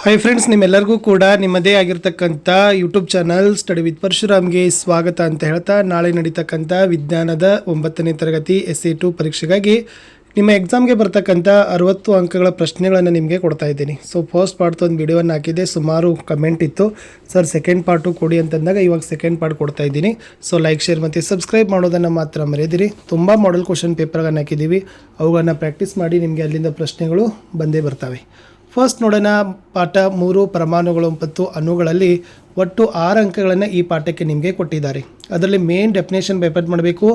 Hi friends, ನಿಮ್ಮೆಲ್ಲರಿಗೂ ಕೂಡ ನಿಮ್ಮದೇ ಆಗಿರ್ತಕ್ಕಂಥ ಯೂಟ್ಯೂಬ್ ಚಾನಲ್ ಸ್ಟಡಿ ವಿತ್ ಪರಶುರಾಮ್ಗೆ ಸ್ವಾಗತ ಅಂತ ಹೇಳ್ತಾ, ನಾಳೆ ನಡೀತಕ್ಕಂಥ ವಿಜ್ಞಾನದ 9ನೇ ತರಗತಿ SA2 ಪರೀಕ್ಷೆಗಾಗಿ ನಿಮ್ಮ ಎಕ್ಸಾಮ್ಗೆ ಬರ್ತಕ್ಕಂಥ 60 ಅಂಕಗಳ ಪ್ರಶ್ನೆಗಳನ್ನು ನಿಮಗೆ ಕೊಡ್ತಾ ಇದ್ದೀನಿ. ಸೊ ಫಸ್ಟ್ ಪಾರ್ಟ್ ಒಂದು ವಿಡಿಯೋವನ್ನು ಹಾಕಿದ್ದೆ, ಸುಮಾರು ಕಮೆಂಟ್ ಇತ್ತು ಸರ್ ಸೆಕೆಂಡ್ ಪಾರ್ಟು ಕೊಡಿ ಅಂತಂದಾಗ ಇವಾಗ ಸೆಕೆಂಡ್ ಪಾರ್ಟ್ ಕೊಡ್ತಾ ಇದ್ದೀನಿ. ಸೊ ಲೈಕ್, ಶೇರ್ ಮತ್ತು ಸಬ್ಸ್ಕ್ರೈಬ್ ಮಾಡೋದನ್ನು ಮಾತ್ರ ಮರೆಯದಿರಿ. ತುಂಬ ಮಾಡೆಲ್ ಕ್ವಶನ್ ಪೇಪರ್ಗಳನ್ನು ಹಾಕಿದ್ದೀವಿ, ಅವುಗಳನ್ನು ಪ್ರಾಕ್ಟೀಸ್ ಮಾಡಿ ನಿಮಗೆ ಅಲ್ಲಿಂದ ಪ್ರಶ್ನೆಗಳು ಬಂದೇ ಬರ್ತವೆ. ಫಸ್ಟ್ ನೋಡೋಣ, ಪಾಠ 3 ಪರಮಾಣುಗಳು ಮತ್ತು ಅಣುಗಳಲ್ಲಿ ಒಟ್ಟು 6 ಅಂಕಗಳನ್ನು ಈ ಪಾಠಕ್ಕೆ ನಿಮಗೆ ಕೊಟ್ಟಿದ್ದಾರೆ. ಅದರಲ್ಲಿ ಮೇನ್ ಡೆಫಿನೇಷನ್ ಬೈಪಾಟ್ ಮಾಡಬೇಕು.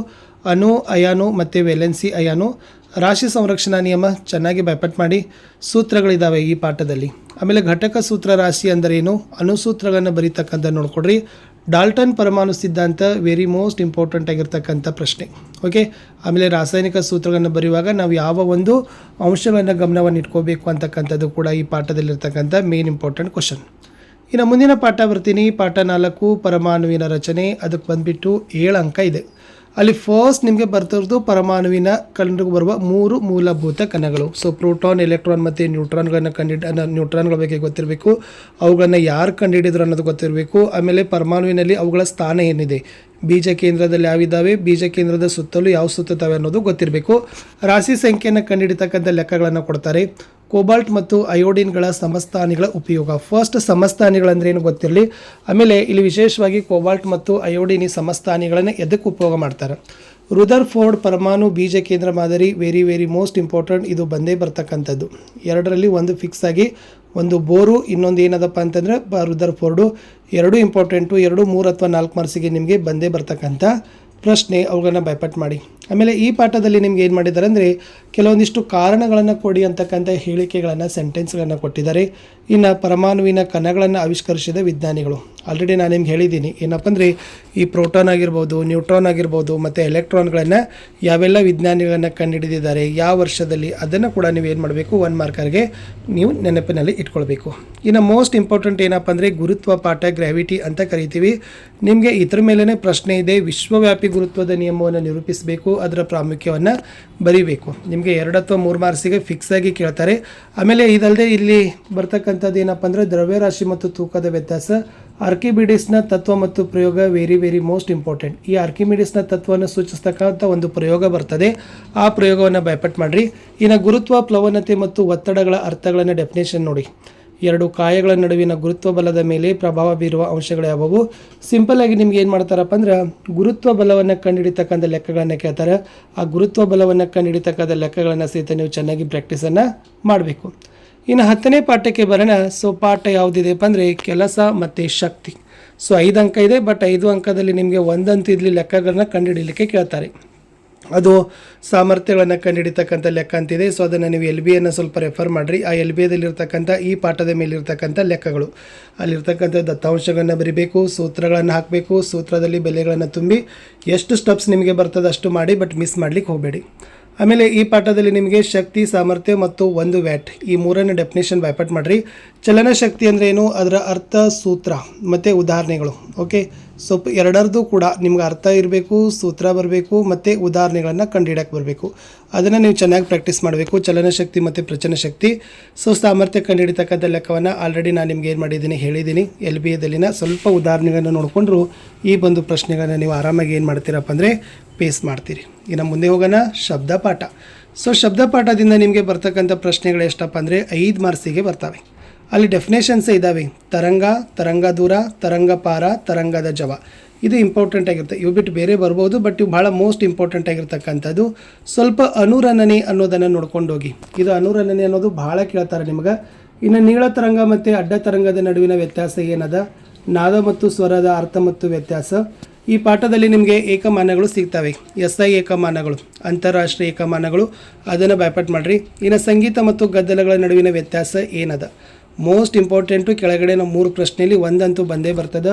ಅಣು, ಅಯಾನು ಮತ್ತು ವೇಲೆನ್ಸಿ ಅಯಾನು, ರಾಶಿ ಸಂರಕ್ಷಣಾ ನಿಯಮ ಚೆನ್ನಾಗಿ ಬೈಪಾಟ್ ಮಾಡಿ. ಸೂತ್ರಗಳಿದ್ದಾವೆ ಈ ಪಾಠದಲ್ಲಿ. ಆಮೇಲೆ ಘಟಕ ಸೂತ್ರ ರಾಶಿ ಅಂದರೇನು, ಅಣುಸೂತ್ರಗಳನ್ನು ಬರೀತಕ್ಕಂಥ ನೋಡ್ಕೊಡ್ರಿ. ಡಾಲ್ಟನ್ ಪರಮಾಣು ಸಿದ್ಧಾಂತ ವೆರಿ ಮೋಸ್ಟ್ ಇಂಪಾರ್ಟೆಂಟ್ ಆಗಿರ್ತಕ್ಕಂಥ ಪ್ರಶ್ನೆ. ಓಕೆ, ಆಮೇಲೆ ರಾಸಾಯನಿಕ ಸೂತ್ರಗಳನ್ನು ಬರೆಯುವಾಗ ನಾವು ಯಾವ ಒಂದು ಅಂಶಗಳನ್ನು ಗಮನವನ್ನು ಇಟ್ಕೋಬೇಕು ಅಂತಕ್ಕಂಥದ್ದು ಕೂಡ ಈ ಪಾಠದಲ್ಲಿರ್ತಕ್ಕಂಥ ಮೇನ್ ಇಂಪಾರ್ಟೆಂಟ್ ಕ್ವಶನ್. ಇನ್ನು ಮುಂದಿನ ಪಾಠ ಬರ್ತೀನಿ. ಪಾಠ 4 ಪರಮಾಣುವಿನ ರಚನೆ. ಅದಕ್ಕೆ ಬಂದುಬಿಟ್ಟು 7 ಅಂಕ ಇದೆ. ಅಲ್ಲಿ ಫಸ್ಟ್ ನಿಮಗೆ ಬರ್ತಿರೋದು ಪರಮಾಣುವಿನ ಕಂಡು ಬರುವ 3 ಮೂಲಭೂತ ಕಣಗಳು. ಸೊ ಪ್ರೋಟಾನ್, ಎಲೆಕ್ಟ್ರಾನ್ ಮತ್ತು ನ್ಯೂಟ್ರಾನ್ಗಳ ಬಗ್ಗೆ ಗೊತ್ತಿರಬೇಕು. ಅವುಗಳನ್ನು ಯಾರು ಕಂಡುಹಿಡಿದ್ರು ಅನ್ನೋದು ಗೊತ್ತಿರಬೇಕು. ಆಮೇಲೆ ಪರಮಾಣುವಿನಲ್ಲಿ ಅವುಗಳ ಸ್ಥಾನ ಏನಿದೆ, ಬೀಜ ಕೇಂದ್ರದಲ್ಲಿ ಯಾವಿದ್ದಾವೆ, ಬೀಜ ಕೇಂದ್ರದ ಸುತ್ತಲೂ ಯಾವ ಸುತ್ತುತ್ತವೆ ಅನ್ನೋದು ಗೊತ್ತಿರಬೇಕು. ರಾಶಿ ಸಂಖ್ಯೆಯನ್ನು ಕಂಡುಹಿಡಿತಕ್ಕಂಥ ಲೆಕ್ಕಗಳನ್ನು ಕೊಡ್ತಾರೆ. ಕೋಬಾಲ್ಟ್ ಮತ್ತು ಅಯೋಡಿನ್ಗಳ ಸಮಸ್ಥಾನಿಗಳ ಉಪಯೋಗ. ಫಸ್ಟ್ ಸಮಸ್ಥಾನಿಗಳಂದ್ರೆ ಏನು ಗೊತ್ತಿರಲಿ. ಆಮೇಲೆ ಇಲ್ಲಿ ವಿಶೇಷವಾಗಿ ಕೋಬಾಲ್ಟ್ ಮತ್ತು ಅಯೋಡಿನ್ ಈ ಸಮಸ್ಥಾನಿಗಳನ್ನು ಎದಕ್ಕೆ ಉಪಯೋಗ ಮಾಡ್ತಾರೆ. ರುದರ್ಫೋರ್ಡ್ ಪರಮಾಣು ಬೀಜ ಕೇಂದ್ರ ಮಾದರಿ ವೆರಿ ಮೋಸ್ಟ್ ಇಂಪಾರ್ಟೆಂಟ್. ಇದು ಬಂದೇ ಬರ್ತಕ್ಕಂಥದ್ದು. ಎರಡರಲ್ಲಿ ಒಂದು ಫಿಕ್ಸ್ ಆಗಿ, ಒಂದು ಬೋರು, ಇನ್ನೊಂದು ಏನದಪ್ಪ ಅಂತಂದರೆ ರುದರ್ಫೋರ್ಡು. ಎರಡು ಇಂಪಾರ್ಟೆಂಟು, 2, 3 ಅಥವಾ 4 ಮಾರ್ಕ್ಸಿಗೆ ನಿಮಗೆ ಬಂದೇ ಬರ್ತಕ್ಕಂಥ ಪ್ರಶ್ನೆ. ಅವುಗಳನ್ನು ಬೈಪಾಟ್ ಮಾಡಿ. ಆಮೇಲೆ ಈ ಪಾಠದಲ್ಲಿ ನಿಮ್ಗೆ ಏನು ಮಾಡಿದ್ದಾರೆ ಅಂದರೆ ಕೆಲವೊಂದಿಷ್ಟು ಕಾರಣಗಳನ್ನು ಕೊಡಿ ಅಂತಕ್ಕಂಥ ಹೇಳಿಕೆಗಳನ್ನು, ಸೆಂಟೆನ್ಸ್ಗಳನ್ನು ಕೊಟ್ಟಿದ್ದಾರೆ. ಇನ್ನು ಪರಮಾಣುವಿನ ಕಣಗಳನ್ನು ಆವಿಷ್ಕರಿಸಿದ ವಿಜ್ಞಾನಿಗಳು ಆಲ್ರೆಡಿ ನಾನು ನಿಮ್ಗೆ ಹೇಳಿದ್ದೀನಿ. ಏನಪ್ಪ ಅಂದರೆ ಈ ಪ್ರೋಟಾನ್ ಆಗಿರ್ಬೋದು, ನ್ಯೂಟ್ರಾನ್ ಆಗಿರ್ಬೋದು ಮತ್ತು ಎಲೆಕ್ಟ್ರಾನ್ಗಳನ್ನು ಯಾವೆಲ್ಲ ವಿಜ್ಞಾನಿಗಳನ್ನು ಕಂಡುಹಿಡಿದಿದ್ದಾರೆ, ಯಾವ ವರ್ಷದಲ್ಲಿ, ಅದನ್ನು ಕೂಡ ನೀವು ಏನು ಮಾಡಬೇಕು, 1 ಮಾರ್ಕರ್ಗೆ ನೀವು ನೆನಪಿನಲ್ಲಿ ಇಟ್ಕೊಳ್ಬೇಕು. ಇನ್ನು ಮೋಸ್ಟ್ ಇಂಪಾರ್ಟೆಂಟ್ ಏನಪ್ಪ ಅಂದರೆ ಗುರುತ್ವ ಪಾಠ, ಗ್ರಾವಿಟಿ ಅಂತ ಕರಿತೀವಿ. ನಿಮಗೆ ಇದ್ರ ಮೇಲೇ ಪ್ರಶ್ನೆ ಇದೆ. ವಿಶ್ವವ್ಯಾಪಿ ಗುರುತ್ವದ ನಿಯಮವನ್ನು ನಿರೂಪಿಸಬೇಕು, ಅದರ ಪ್ರಾಮುಖ್ಯವನ್ನು ಬರೀಬೇಕು. ನಿಮಗೆ 2 ಅಥವಾ 3 ಮಾರ್ಕ್ಸಿಗೆ ಫಿಕ್ಸ್ ಆಗಿ ಕೇಳ್ತಾರೆ. ಆಮೇಲೆ ಇದಲ್ಲದೆ ಇಲ್ಲಿ ಬರ್ತಕ್ಕಂಥದ್ದು ಏನಪ್ಪ ಅಂದರೆ ದ್ರವ್ಯರಾಶಿ ಮತ್ತು ತೂಕದ ವ್ಯತ್ಯಾಸ, ಆರ್ಕಿಮಿಡೀಸ್ನ ತತ್ವ ಮತ್ತು ಪ್ರಯೋಗ ವೆರಿ ಮೋಸ್ಟ್ ಇಂಪಾರ್ಟೆಂಟ್. ಈ ಆರ್ಕಿಮಿಡೀಸ್ನ ತತ್ವವನ್ನು ಸೂಚಿಸ್ತಕ್ಕಂಥ ಒಂದು ಪ್ರಯೋಗ ಬರ್ತದೆ, ಆ ಪ್ರಯೋಗವನ್ನು ಬೈಪಾಟ್ ಮಾಡಿರಿ. ಇನ್ನು ಗುರುತ್ವ, ಪ್ಲವನತೆ ಮತ್ತು ಒತ್ತಡಗಳ ಅರ್ಥಗಳನ್ನು ಡೆಫಿನೇಷನ್ ನೋಡಿ. 2 ಕಾಯಗಳ ನಡುವಿನ ಗುರುತ್ವ ಬಲದ ಮೇಲೆ ಪ್ರಭಾವ ಬೀರುವ ಅಂಶಗಳು ಯಾವುವು. ಸಿಂಪಲ್ ಆಗಿ ನಿಮ್ಗೆ ಏನು ಮಾಡ್ತಾರಪ್ಪ ಅಂದ್ರೆ ಗುರುತ್ವ ಬಲವನ್ನು ಕಂಡುಹಿಡಿತಕ್ಕಂಥ ಲೆಕ್ಕಗಳನ್ನು ಕೇಳ್ತಾರೆ. ಆ ಗುರುತ್ವ ಬಲವನ್ನು ಕಂಡುಹಿಡಿತಕ್ಕಂಥ ಲೆಕ್ಕಗಳನ್ನು ಸಹಿತ ನೀವು ಚೆನ್ನಾಗಿ ಪ್ರಾಕ್ಟೀಸನ್ನು ಮಾಡಬೇಕು. ಇನ್ನು 10ನೇ ಪಾಠಕ್ಕೆ ಬರೋಣ. ಸೊ ಪಾಠ ಯಾವುದಿದೆಪ್ಪ ಅಂದರೆ ಕೆಲಸ ಮತ್ತು ಶಕ್ತಿ. ಸೊ 5 ಅಂಕ ಇದೆ, ಬಟ್ 5 ಅಂಕದಲ್ಲಿ ನಿಮಗೆ ಒಂದಂತೂ ಇಲ್ಲಿ ಲೆಕ್ಕಗಳನ್ನ ಕಂಡುಹಿಡಲಿಕ್ಕೆ ಕೇಳ್ತಾರೆ. ಅದು ಸಾಮರ್ಥ್ಯಗಳನ್ನು ಕಂಡುಹಿಡಿತಕ್ಕಂಥ ಲೆಕ್ಕ ಅಂತಿದೆ. ಸೊ ಅದನ್ನು ನೀವು LBಯನ್ನು ಸ್ವಲ್ಪ ರೆಫರ್ ಮಾಡಿರಿ. ಆ LBಯದಲ್ಲಿರ್ತಕ್ಕಂಥ ಈ ಪಾಠದ ಮೇಲಿರ್ತಕ್ಕಂಥ ಲೆಕ್ಕಗಳು, ಅಲ್ಲಿರ್ತಕ್ಕಂಥ ದತ್ತಾಂಶಗಳನ್ನು ಬರೀಬೇಕು, ಸೂತ್ರಗಳನ್ನು ಹಾಕಬೇಕು, ಸೂತ್ರದಲ್ಲಿ ಬೆಲೆಗಳನ್ನು ತುಂಬಿ ಎಷ್ಟು ಸ್ಟೆಪ್ಸ್ ನಿಮಗೆ ಬರ್ತದೆ ಅಷ್ಟು ಮಾಡಿ, ಬಟ್ ಮಿಸ್ ಮಾಡಲಿಕ್ಕೆ ಹೋಗಬೇಡಿ. ಆಮೇಲೆ ಈ ಪಾಠದಲ್ಲಿ ನಿಮಗೆ ಶಕ್ತಿ, ಸಾಮರ್ಥ್ಯ ಮತ್ತು 1 ವ್ಯಾಟ್ ಈ 3ನೇ ಡೆಫಿನೇಷನ್ ಬೈಪಾಟ್ ಮಾಡಿರಿ. ಚಲನಶಕ್ತಿ ಅಂದರೆ ಏನು, ಅದರ ಅರ್ಥ, ಸೂತ್ರ ಮತ್ತು ಉದಾಹರಣೆಗಳು. ಓಕೆ, ಸೊ ಎರಡರದ್ದು ಕೂಡ ನಿಮ್ಗೆ ಅರ್ಥ ಇರಬೇಕು, ಸೂತ್ರ ಬರಬೇಕು ಮತ್ತು ಉದಾಹರಣೆಗಳನ್ನು ಕಂಡುಹಿಡಕ್ಕೆ ಬರಬೇಕು. ಅದನ್ನು ನೀವು ಚೆನ್ನಾಗಿ ಪ್ರಾಕ್ಟೀಸ್ ಮಾಡಬೇಕು. ಚಲನಶಕ್ತಿ ಮತ್ತು ಪ್ರಚನಶಕ್ತಿ. ಸೊ ಸಾಮರ್ಥ್ಯ ಕಂಡುಹಿಡಿತಕ್ಕಂಥ ಲೆಕ್ಕವನ್ನು ಆಲ್ರೆಡಿ ನಾನು ನಿಮ್ಗೆ ಏನು ಮಾಡಿದ್ದೀನಿ ಹೇಳಿದ್ದೀನಿ. LBಯದಲ್ಲಿನ ಸ್ವಲ್ಪ ಉದಾಹರಣೆಗಳನ್ನು ನೋಡಿಕೊಂಡ್ರು ಈ ಒಂದು ಪ್ರಶ್ನೆಗಳನ್ನು ನೀವು ಆರಾಮಾಗಿ ಏನು ಮಾಡ್ತೀರಪ್ಪ ಅಂದರೆ ಪೇಸ್ ಮಾಡ್ತೀರಿ. ಇನ್ನು ಮುಂದೆ ಹೋಗೋಣ, ಶಬ್ದ ಪಾಠ. ಸೊ ಶಬ್ದ ಪಾಠದಿಂದ ನಿಮಗೆ ಬರ್ತಕ್ಕಂಥ ಪ್ರಶ್ನೆಗಳು ಎಷ್ಟಪ್ಪ ಅಂದರೆ 5 ಮಾರ್ಕ್ಸಿಗೆ ಬರ್ತವೆ. ಅಲ್ಲಿ ಡೆಫಿನೇಷನ್ಸೇ ಇದ್ದಾವೆ. ತರಂಗ, ತರಂಗ ದೂರ, ತರಂಗ ಪಾರ, ತರಂಗದ ಜವ. ಇದು ಇಂಪಾರ್ಟೆಂಟ್ ಆಗಿರುತ್ತೆ. ಇವು ಬಿಟ್ಟು ಬೇರೆ ಬರ್ಬೋದು, ಬಟ್ ಇವು ಭಾಳ ಮೋಸ್ಟ್ ಇಂಪಾರ್ಟೆಂಟ್ ಆಗಿರ್ತಕ್ಕಂಥದ್ದು. ಸ್ವಲ್ಪ ಅನುರಣನೆ ಅನ್ನೋದನ್ನು ನೋಡ್ಕೊಂಡು ಹೋಗಿ. ಇದು ಅನುರಣನೆ ಅನ್ನೋದು ಭಾಳ ಕೇಳ್ತಾರೆ ನಿಮ್ಗೆ. ಇನ್ನು ನೀಳ ತರಂಗ ಮತ್ತು ಅಡ್ಡ ತರಂಗದ ನಡುವಿನ ವ್ಯತ್ಯಾಸ ಏನದ, ನಾದ ಮತ್ತು ಸ್ವರದ ಅರ್ಥ ಮತ್ತು ವ್ಯತ್ಯಾಸ. ಈ ಪಾಠದಲ್ಲಿ ನಿಮಗೆ ಏಕಮಾನಗಳು ಸಿಗ್ತವೆ. SI ಏಕಮಾನಗಳು, ಅಂತಾರಾಷ್ಟ್ರೀಯ ಏಕಮಾನಗಳು, ಅದನ್ನು ಬೈಪಾಟ್ ಮಾಡಿರಿ. ಇನ್ನು ಸಂಗೀತ ಮತ್ತು ಗದ್ದಲಗಳ ನಡುವಿನ ವ್ಯತ್ಯಾಸ ಏನದ. Most important. ಕೆಳಗಡೆ ನಾವು 3 ಪ್ರಶ್ನೆಯಲ್ಲಿ ಒಂದಂತೂ ಬಂದೇ ಬರ್ತದೆ.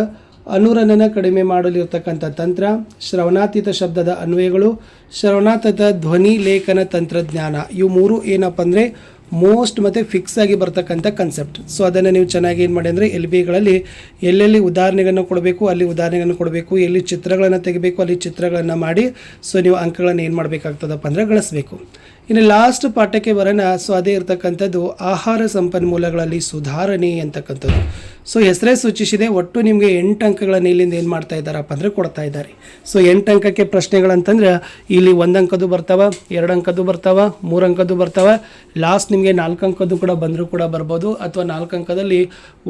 ಅನುರಣನ ಕಡಿಮೆ ಮಾಡಲಿರ್ತಕ್ಕಂಥ ತಂತ್ರ, ಶ್ರವಣಾತೀತ ಶಬ್ದದ ಅನ್ವಯಗಳು, ಶ್ರವಣಾತೀತ ಧ್ವನಿ ಲೇಖನ ತಂತ್ರಜ್ಞಾನ. ಇವು 3 ಏನಪ್ಪ ಅಂದರೆ ಮೋಸ್ಟ್ ಮತ್ತು ಫಿಕ್ಸ್ ಆಗಿ ಬರ್ತಕ್ಕಂಥ ಕನ್ಸೆಪ್ಟ್. ಸೊ ಅದನ್ನು ನೀವು ಚೆನ್ನಾಗಿ ಏನು ಮಾಡಿ ಅಂದರೆ LBಗಳಲ್ಲಿ ಎಲ್ಲೆಲ್ಲಿ ಉದಾಹರಣೆಗಳನ್ನು ಕೊಡಬೇಕು ಅಲ್ಲಿ ಉದಾಹರಣೆಗಳನ್ನು ಕೊಡಬೇಕು, ಎಲ್ಲಿ ಚಿತ್ರಗಳನ್ನು ತೆಗಿಬೇಕು ಅಲ್ಲಿ ಚಿತ್ರಗಳನ್ನು ಮಾಡಿ ಸೊ ನೀವು ಅಂಕಗಳನ್ನು ಏನು ಮಾಡಬೇಕಾಗ್ತದಪ್ಪ ಅಂದರೆ ಗಳಿಸಬೇಕು. ಇನ್ನು ಲಾಸ್ಟ್ ಪಾಠಕ್ಕೆ ಬರೋಣ. ಸೊ ಅದೇ ಇರ್ತಕ್ಕಂಥದ್ದು ಆಹಾರ ಸಂಪನ್ಮೂಲಗಳಲ್ಲಿ ಸುಧಾರಣೆ ಅಂತಕ್ಕಂಥದ್ದು. ಸೊ ಹೆಸರೇ ಸೂಚಿಸಿದೆ, ಒಟ್ಟು ನಿಮಗೆ 8 ಅಂಕಗಳನ್ನು ಇಲ್ಲಿಂದ ಏನು ಮಾಡ್ತಾ ಇದ್ದಾರಪ್ಪ ಅಂದರೆ ಕೊಡ್ತಾ ಇದ್ದಾರೆ. ಸೊ 8 ಅಂಕಕ್ಕೆ ಪ್ರಶ್ನೆಗಳಂತಂದ್ರೆ ಇಲ್ಲಿ 1 ಅಂಕದ್ದು ಬರ್ತಾವ, 2 ಅಂಕದ್ದು ಬರ್ತಾವ, 3 ಅಂಕದ್ದು ಬರ್ತಾವ, ಲಾಸ್ಟ್ ನಿಮಗೆ 4 ಅಂಕದ್ದು ಕೂಡ ಬಂದರೂ ಕೂಡ ಬರ್ಬೋದು, ಅಥವಾ 4 ಅಂಕದಲ್ಲಿ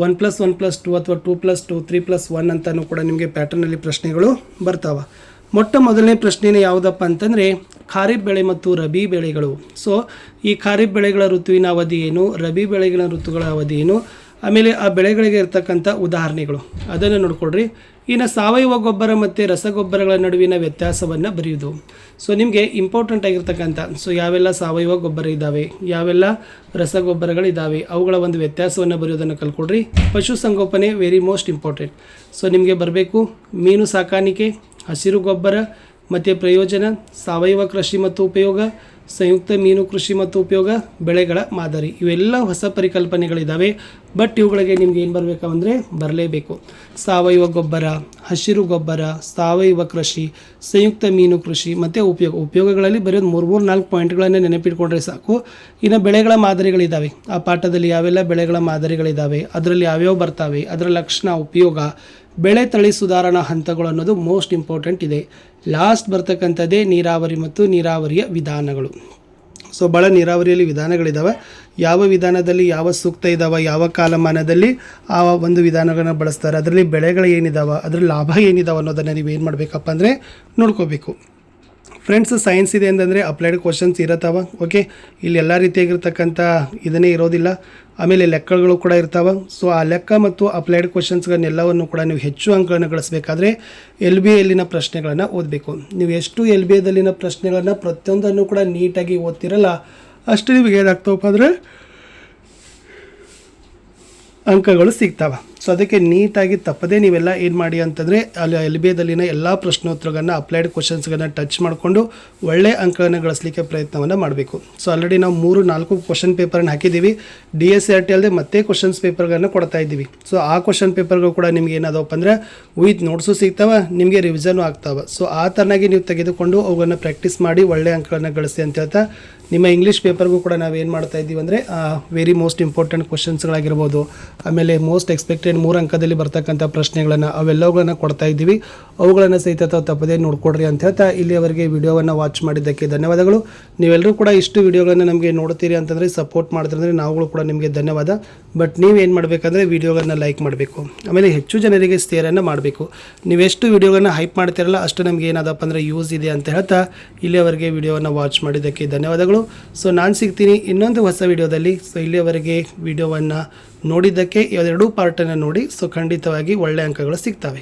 1+1+2 ಅಥವಾ 2+2 3+1 ಅಂತಲೂ ಕೂಡ ನಿಮಗೆ ಪ್ಯಾಟರ್ನಲ್ಲಿ ಪ್ರಶ್ನೆಗಳು ಬರ್ತಾವ. ಮೊಟ್ಟ ಮೊದಲನೇ ಪ್ರಶ್ನೆನೇ ಯಾವುದಪ್ಪ ಅಂತಂದರೆ ಖಾರಿಫ್ ಬೆಳೆ ಮತ್ತು ರಬಿ ಬೆಳೆಗಳು. ಸೊ ಈ ಖಾರಿಫ್ ಬೆಳೆಗಳ ಋತುವಿನ ಅವಧಿ ಏನು, ರಬಿ ಬೆಳೆಗಳ ಋತುಗಳ ಅವಧಿ ಏನು, ಆಮೇಲೆ ಆ ಬೆಳೆಗಳಿಗೆ ಇರ್ತಕ್ಕಂಥ ಉದಾಹರಣೆಗಳು ಅದನ್ನು ನೋಡ್ಕೊಳ್ರಿ. ಇನ್ನು ಸಾವಯವ ಗೊಬ್ಬರ ಮತ್ತು ರಸಗೊಬ್ಬರಗಳ ನಡುವಿನ ವ್ಯತ್ಯಾಸವನ್ನು ಬರೆಯುವುದು. ಸೊ ನಿಮಗೆ ಇಂಪಾರ್ಟೆಂಟ್ ಆಗಿರ್ತಕ್ಕಂಥ ಯಾವೆಲ್ಲ ಸಾವಯವ ಗೊಬ್ಬರ ಇದ್ದಾವೆ, ಯಾವೆಲ್ಲ ರಸಗೊಬ್ಬರಗಳಿದ್ದಾವೆ, ಅವುಗಳ ಒಂದು ವ್ಯತ್ಯಾಸವನ್ನು ಬರೆಯೋದನ್ನು ಕಲ್ಕೊಡ್ರಿ. ಪಶುಸಂಗೋಪನೆ ವೆರಿ ಮೋಸ್ಟ್ ಇಂಪಾರ್ಟೆಂಟ್. ಸೊ ನಿಮಗೆ ಬರಬೇಕು ಮೀನು ಸಾಕಾಣಿಕೆ, ಹಸಿರು ಗೊಬ್ಬರ ಮತ್ತು ಪ್ರಯೋಜನ, ಸಾವಯವ ಕೃಷಿ ಮತ್ತು ಉಪಯೋಗ, ಸಂಯುಕ್ತ ಮೀನು ಕೃಷಿ ಮತ್ತು ಉಪಯೋಗ, ಬೆಳೆಗಳ ಮಾದರಿ. ಇವೆಲ್ಲ ಹೊಸ ಪರಿಕಲ್ಪನೆಗಳಿದ್ದಾವೆ. ಬಟ್ ಇವುಗಳಿಗೆ ನಿಮ್ಗೆ ಏನು ಬರಬೇಕು ಅಂದರೆ ಬರಲೇಬೇಕು. ಸಾವಯವ ಗೊಬ್ಬರ, ಹಸಿರು ಗೊಬ್ಬರ, ಸಾವಯವ ಕೃಷಿ, ಸಂಯುಕ್ತ ಮೀನು ಕೃಷಿ ಮತ್ತು ಉಪಯೋಗಗಳಲ್ಲಿ ಬರೆಯೋದು 3-4 ಪಾಯಿಂಟ್ಗಳನ್ನು ನೆನಪಿಟ್ಕೊಂಡ್ರೆ ಸಾಕು. ಇನ್ನು ಬೆಳೆಗಳ ಮಾದರಿಗಳಿದ್ದಾವೆ. ಆ ಪಾಠದಲ್ಲಿ ಯಾವೆಲ್ಲ ಬೆಳೆಗಳ ಮಾದರಿಗಳಿದ್ದಾವೆ, ಅದರಲ್ಲಿ ಯಾವ್ಯಾವ ಬರ್ತವೆ, ಅದರ ಲಕ್ಷಣ, ಉಪಯೋಗ, ಬೆಳೆ ತಳಿ ಸುಧಾರಣಾ ಹಂತಗಳು ಅನ್ನೋದು ಮೋಸ್ಟ್ ಇಂಪಾರ್ಟೆಂಟ್ ಇದೆ. ಲಾಸ್ಟ್ ಬರ್ತಕ್ಕಂಥದ್ದೇ ನೀರಾವರಿ ಮತ್ತು ನೀರಾವರಿಯ ವಿಧಾನಗಳು. ಸೊ ಭಾಳ ನೀರಾವರಿಯಲ್ಲಿ ವಿಧಾನಗಳಿದ್ದಾವೆ. ಯಾವ ವಿಧಾನದಲ್ಲಿ ಯಾವ ಸೂಕ್ತ ಇದ್ದಾವೆ, ಯಾವ ಕಾಲಮಾನದಲ್ಲಿ ಆ ಒಂದು ವಿಧಾನಗಳನ್ನ ಬಳಸ್ತಾರೆ, ಅದರಲ್ಲಿ ಬೆಳೆಗಳು ಏನಿದ್ದಾವೆ, ಅದರ ಲಾಭ ಏನಿದ್ದಾವೆ ಅನ್ನೋದನ್ನು ನೀವು ಏನು ಮಾಡಬೇಕಪ್ಪ ಅಂದರೆ ನೋಡ್ಕೋಬೇಕು. ಫ್ರೆಂಡ್ಸ್, ಸೈನ್ಸ್ ಇದೆ ಅಂತಂದರೆ ಅಪ್ಲೈಡ್ ಕ್ವಶನ್ಸ್ ಇರತ್ತವ. ಓಕೆ, ಇಲ್ಲಿ ಎಲ್ಲ ರೀತಿಯಾಗಿರ್ತಕ್ಕಂಥ ಇದನ್ನೇ ಇರೋದಿಲ್ಲ. ಆಮೇಲೆ ಲೆಕ್ಕಗಳು ಕೂಡ ಇರ್ತಾವೆ. ಸೊ ಆ ಲೆಕ್ಕ ಮತ್ತು ಅಪ್ಲೈಡ್ ಕ್ವಶನ್ಸ್ಗಳನ್ನೆಲ್ಲವನ್ನು ಕೂಡ ನೀವು ಹೆಚ್ಚು ಅಂಕಗಳನ್ನು ಗಳಿಸಬೇಕಾದ್ರೆ LBAಯಲ್ಲಿನ ಪ್ರಶ್ನೆಗಳನ್ನು ಓದಬೇಕು. ನೀವು ಎಷ್ಟು LBAದಲ್ಲಿನ ಪ್ರಶ್ನೆಗಳನ್ನು ಪ್ರತಿಯೊಂದನ್ನು ಕೂಡ ನೀಟಾಗಿ ಓದ್ತಿರಲ್ಲ, ಅಷ್ಟು ನಿಮಗೆ ಏನಾಗ್ತವಪ್ಪ ಅಂದರೆ ಅಂಕಗಳು ಸಿಗ್ತಾವೆ. ಸೊ ಅದಕ್ಕೆ ನೀಟಾಗಿ ತಪ್ಪದೇ ನೀವೆಲ್ಲ ಏನು ಮಾಡಿ ಅಂತಂದರೆ ಅಲ್ಲಿ LBAದಲ್ಲಿನ ಎಲ್ಲ ಪ್ರಶ್ನೋತ್ತರಗಳನ್ನು ಅಪ್ಲೈಡ್ ಕ್ವಶನ್ಸ್ಗಳನ್ನು ಟಚ್ ಮಾಡಿಕೊಂಡು ಒಳ್ಳೆ ಅಂಕಗಳನ್ನು ಗಳಿಸಲಿಕ್ಕೆ ಪ್ರಯತ್ನವನ್ನು ಮಾಡಬೇಕು. ಸೊ ಆಲ್ರೆಡಿ ನಾವು 3-4 ಕ್ವಶನ್ ಪೇಪರನ್ನು ಹಾಕಿದ್ದೀವಿ. DSCRT ಅಲ್ಲದೆ ಮತ್ತೆ ಕ್ವಶನ್ಸ್ ಪೇಪರ್ಗಳನ್ನು ಕೊಡ್ತಾ ಇದ್ದೀವಿ. ಸೊ ಆ ಕ್ವಶನ್ ಪೇಪರ್ಗಳು ಕೂಡ ನಿಮ್ಗೆ ಏನಾದವಪ್ಪ ಅಂದರೆ ವಿತ್ ನೋಟ್ಸು ಸಿಗ್ತಾವೆ, ನಿಮಗೆ ರಿವಿಷನು ಆಗ್ತಾವೆ. ಸೊ ಆ ಥರನಾಗಿ ನೀವು ತೆಗೆದುಕೊಂಡು ಅವುಗಳನ್ನು ಪ್ರಾಕ್ಟೀಸ್ ಮಾಡಿ ಒಳ್ಳೆ ಅಂಕಗಳನ್ನು ಗಳಿಸಿ ಅಂತ ಹೇಳ್ತಾ, ನಿಮ್ಮ ಇಂಗ್ಲೀಷ್ ಪೇಪರ್ಗೂ ಕೂಡ ನಾವೇನು ಮಾಡ್ತಾ ಇದ್ದೀವಿ ಅಂದರೆ ವೆರಿ ಮೋಸ್ಟ್ ಇಂಪಾರ್ಟೆಂಟ್ ಕ್ವಶನ್ಸ್ಗಳಾಗಿರ್ಬೋದು, ಆಮೇಲೆ ಮೋಸ್ಟ್ ಎಕ್ಸ್ಪೆಕ್ಟೆಡ್ 3 ಅಂಕದಲ್ಲಿ ಬರ್ತಕ್ಕಂಥ ಪ್ರಶ್ನೆಗಳನ್ನು ಅವೆಲ್ಲವುಗಳನ್ನು ಕೊಡ್ತಾ ಇದ್ದೀವಿ. ಅವುಗಳನ್ನು ಸಹಿತ ತಪ್ಪದೇ ನೋಡ್ಕೊಡ್ರಿ ಅಂತ ಹೇಳ್ತಾ ಇಲ್ಲಿಯವರೆಗೆ ವಿಡಿಯೋವನ್ನು ವಾಚ್ ಮಾಡಿದ್ದಕ್ಕೆ ಧನ್ಯವಾದಗಳು. ನೀವೆಲ್ಲರೂ ಕೂಡ ಇಷ್ಟು ವಿಡಿಯೋಗಳನ್ನು ನಮಗೆ ನೋಡ್ತೀರಿ ಅಂತಂದರೆ, ಸಪೋರ್ಟ್ ಮಾಡ್ತೀರಂದರೆ ನಾವುಗಳು ಕೂಡ ನಿಮಗೆ ಧನ್ಯವಾದ. ಬಟ್ ನೀವೇನು ಮಾಡಬೇಕಂದ್ರೆ ವಿಡಿಯೋಗಳನ್ನು ಲೈಕ್ ಮಾಡಬೇಕು, ಆಮೇಲೆ ಹೆಚ್ಚು ಜನರಿಗೆ ಶೇರನ್ನು ಮಾಡಬೇಕು. ನೀವೆಷ್ಟು ವಿಡಿಯೋಗಳನ್ನು ಹೈಪ್ ಮಾಡ್ತಿರಲ್ಲ ಅಷ್ಟು ನಮಗೆ ಏನಾದಪ್ಪ ಅಂದರೆ ಯೂಸ್ ಇದೆ ಅಂತ ಹೇಳ್ತಾ ಇಲ್ಲಿಯವರೆಗೆ ವಿಡಿಯೋವನ್ನು ವಾಚ್ ಮಾಡಿದ್ದಕ್ಕೆ ಧನ್ಯವಾದಗಳು. ಸೊ ನಾನು ಸಿಗ್ತೀನಿ ಇನ್ನೊಂದು ಹೊಸ ವಿಡಿಯೋದಲ್ಲಿ. ಸೊ ಇಲ್ಲಿಯವರೆಗೆ ವಿಡಿಯೋವನ್ನು ನೋಡಿದ್ದಕ್ಕೆ 2 ಪಾರ್ಟನ್ನು ನೋಡಿ. ಸೊ ಖಂಡಿತವಾಗಿ ಒಳ್ಳೆಯ ಅಂಕಗಳು ಸಿಗ್ತವೆ.